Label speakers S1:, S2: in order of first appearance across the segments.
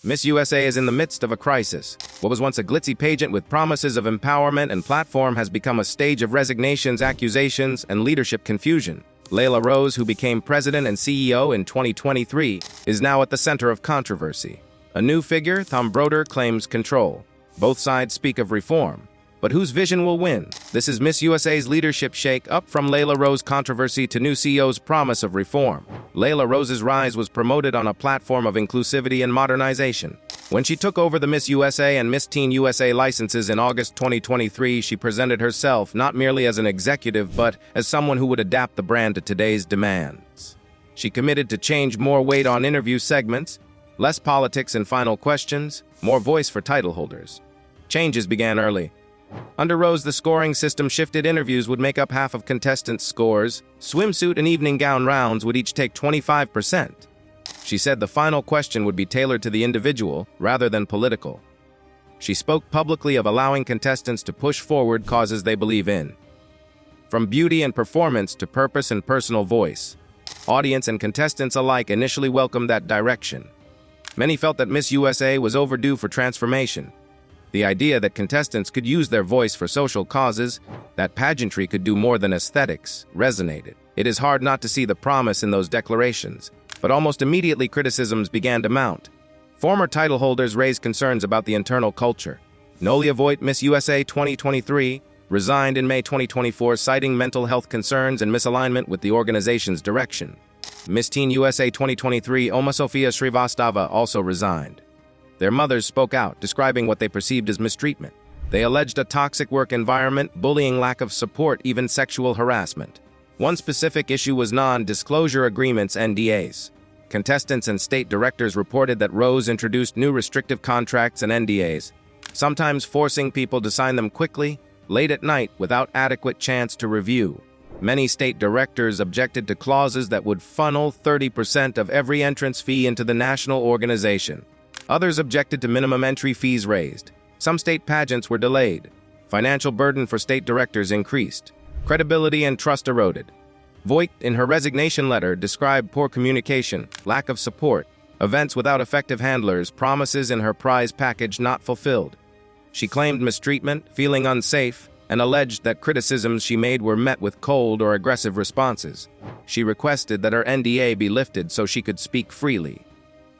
S1: Miss USA is in the midst of a crisis. What was once a glitzy pageant with promises of empowerment and platform has become a stage of resignations, accusations, and leadership confusion. Laylah Rose, who became president and CEO in 2023, is now at the center of controversy. A new figure, Thom Brodeur, claims control. Both sides speak of reform. But whose vision will win? This is Miss USA's leadership shake up from Laylah Rose controversy to new CEO's promise of reform. Laylah Rose's rise was promoted on a platform of inclusivity and modernization. When she took over the Miss USA and Miss Teen USA licenses in August 2023, she presented herself not merely as an executive, but as someone who would adapt the brand to today's demands. She committed to change more weight on interview segments, less politics in final questions, more voice for title holders. Changes began early. Under Rose, the scoring system shifted. Interviews would make up half of contestants' scores. Swimsuit and evening gown rounds would each take 25%. She said the final question would be tailored to the individual rather than political. She spoke publicly of allowing contestants to push forward causes they believe in. From beauty and performance to purpose and personal voice, audience and contestants alike initially welcomed that direction. Many felt that Miss USA was overdue for transformation. The idea that contestants could use their voice for social causes, that pageantry could do more than aesthetics, resonated. It is hard not to see the promise in those declarations, but almost immediately criticisms began to mount. Former title holders raised concerns about the internal culture. Noelia Voigt, Miss USA 2023, resigned in May 2024, citing mental health concerns and misalignment with the organization's direction. Miss Teen USA 2023, UmaSofia Srivastava, also resigned. Their mothers spoke out, describing what they perceived as mistreatment. They alleged a toxic work environment, bullying, lack of support, even sexual harassment. One specific issue was non-disclosure agreements, NDAs. Contestants and state directors reported that Rose introduced new restrictive contracts and NDAs, sometimes forcing people to sign them quickly, late at night, without adequate chance to review. Many state directors objected to clauses that would funnel 30% of every entrance fee into the national organization. Others objected to minimum entry fees raised. Some state pageants were delayed. Financial burden for state directors increased. Credibility and trust eroded. Voigt, in her resignation letter, described poor communication, lack of support, events without effective handlers, promises in her prize package not fulfilled. She claimed mistreatment, feeling unsafe, and alleged that criticisms she made were met with cold or aggressive responses. She requested that her NDA be lifted so she could speak freely.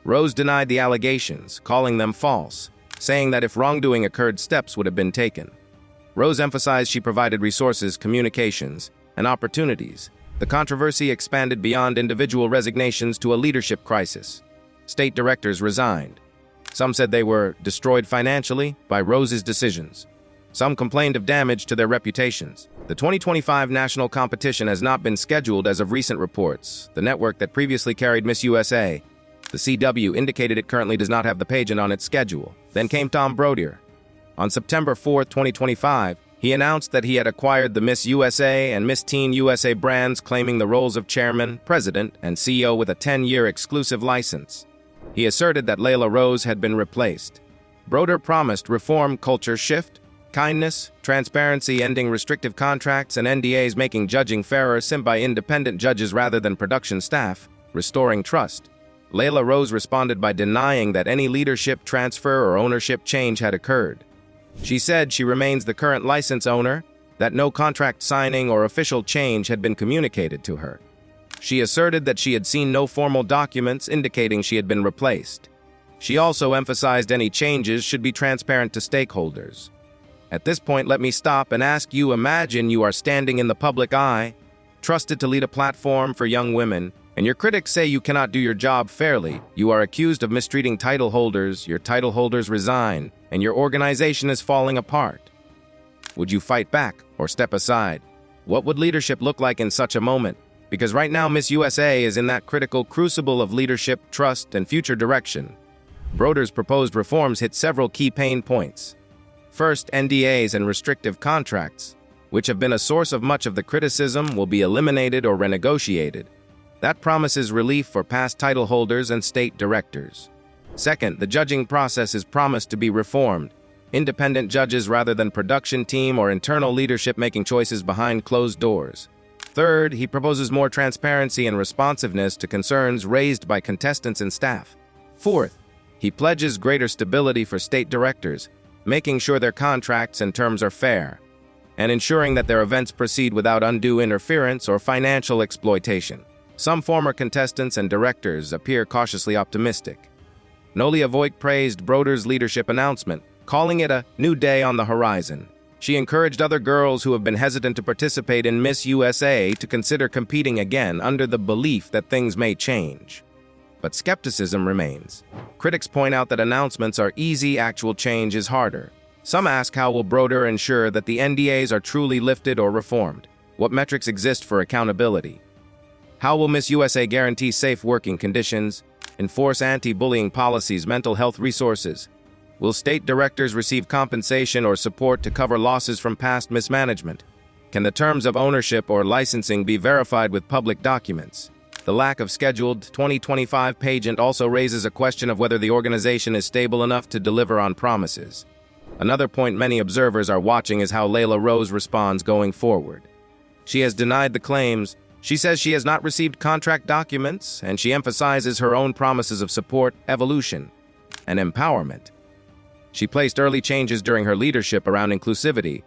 S1: Rose denied the allegations, calling them false, saying that if wrongdoing occurred, steps would have been taken. Rose emphasized she provided resources, communications, and opportunities. The controversy expanded beyond individual resignations to a leadership crisis. State directors resigned. Some said they were destroyed financially by Rose's decisions. Some complained of damage to their reputations. The 2025 national competition has not been scheduled as of recent reports. The network that previously carried Miss USA, the CW, indicated it currently does not have the pageant on its schedule. Then came Thom Brodeur. On September 4, 2025, he announced that he had acquired the Miss USA and Miss Teen USA brands, claiming the roles of chairman, president, and CEO with a 10-year exclusive license. He asserted that Laylah Rose had been replaced. Brodeur promised reform, culture shift, kindness, transparency, ending restrictive contracts and NDAs, making judging fairer, sim by independent judges rather than production staff, restoring trust. Laylah Rose responded by denying that any leadership transfer or ownership change had occurred. She said she remains the current license owner, that no contract signing or official change had been communicated to her. She asserted that she had seen no formal documents indicating she had been replaced. She also emphasized any changes should be transparent to stakeholders. At this point, let me stop and ask you, imagine you are standing in the public eye, trusted to lead a platform for young women, and your critics say you cannot do your job fairly. You are accused of mistreating title holders, your title holders resign, and your organization is falling apart. Would you fight back or step aside? What would leadership look like in such a moment? Because right now, Miss USA is in that critical crucible of leadership, trust, and future direction. Brodeur's proposed reforms hit several key pain points. First, NDAs and restrictive contracts, which have been a source of much of the criticism, will be eliminated or renegotiated. That promises relief for past title holders and state directors. Second, the judging process is promised to be reformed. Independent judges rather than production team or internal leadership making choices behind closed doors. Third, he proposes more transparency and responsiveness to concerns raised by contestants and staff. Fourth, He pledges greater stability for state directors, making sure their contracts and terms are fair, and ensuring that their events proceed without undue interference or financial exploitation. Some former contestants and directors appear cautiously optimistic. Noelia Voigt praised Brodeur's leadership announcement, calling it a new day on the horizon. She encouraged other girls who have been hesitant to participate in Miss USA to consider competing again under the belief that things may change. But skepticism remains. Critics point out that announcements are easy, actual change is harder. Some ask how will Brodeur ensure that the NDAs are truly lifted or reformed? What metrics exist for accountability? How will Miss USA guarantee safe working conditions, enforce anti-bullying policies, mental health resources? Will state directors receive compensation or support to cover losses from past mismanagement? Can the terms of ownership or licensing be verified with public documents? The lack of scheduled 2025 pageant also raises a question of whether the organization is stable enough to deliver on promises. Another point many observers are watching is how Laylah Rose responds going forward. She has denied the claims. She says she has not received contract documents, and she emphasizes her own promises of support, evolution, and empowerment. She placed early changes during her leadership around inclusivity,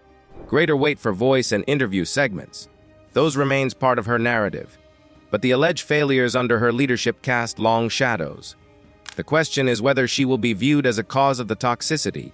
S1: greater weight for voice and interview segments. Those remains part of her narrative. But the alleged failures under her leadership cast long shadows. The question is whether she will be viewed as a cause of the toxicity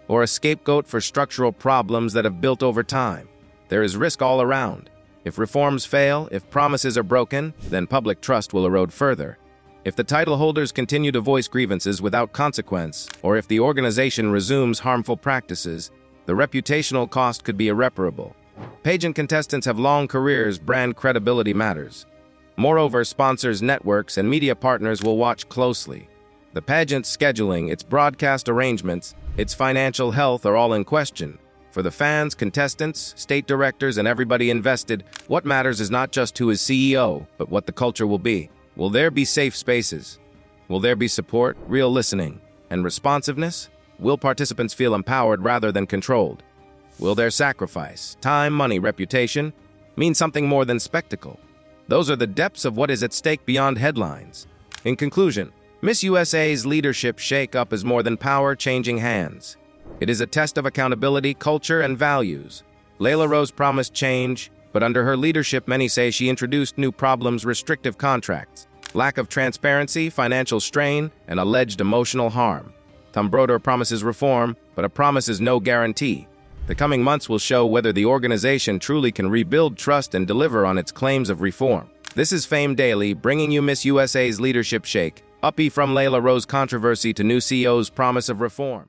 S1: or a scapegoat for structural problems that have built over time. There is risk all around. If reforms fail, if promises are broken, then public trust will erode further. If the title holders continue to voice grievances without consequence, or if the organization resumes harmful practices, the reputational cost could be irreparable. Pageant contestants have long careers, brand credibility matters. Moreover, sponsors, networks, and media partners will watch closely. The pageant's scheduling, its broadcast arrangements, its financial health are all in question. For the fans, contestants, state directors, and everybody invested, what matters is not just who is CEO, but what the culture will be. Will there be safe spaces? Will there be support, real listening, and responsiveness? Will participants feel empowered rather than controlled? Will their sacrifice, time, money, reputation, mean something more than spectacle? Those are the depths of what is at stake beyond headlines. In conclusion, Miss USA's leadership shake-up is more than power changing hands. It is a test of accountability, culture, and values. Laylah Rose promised change, but under her leadership, many say she introduced new problems, restrictive contracts, lack of transparency, financial strain, and alleged emotional harm. Thom Brodeur promises reform, but a promise is no guarantee. The coming months will show whether the organization truly can rebuild trust and deliver on its claims of reform. This is Fame Daily, bringing you Miss USA's leadership shake, uppy from Laylah Rose controversy to new CEO's promise of reform.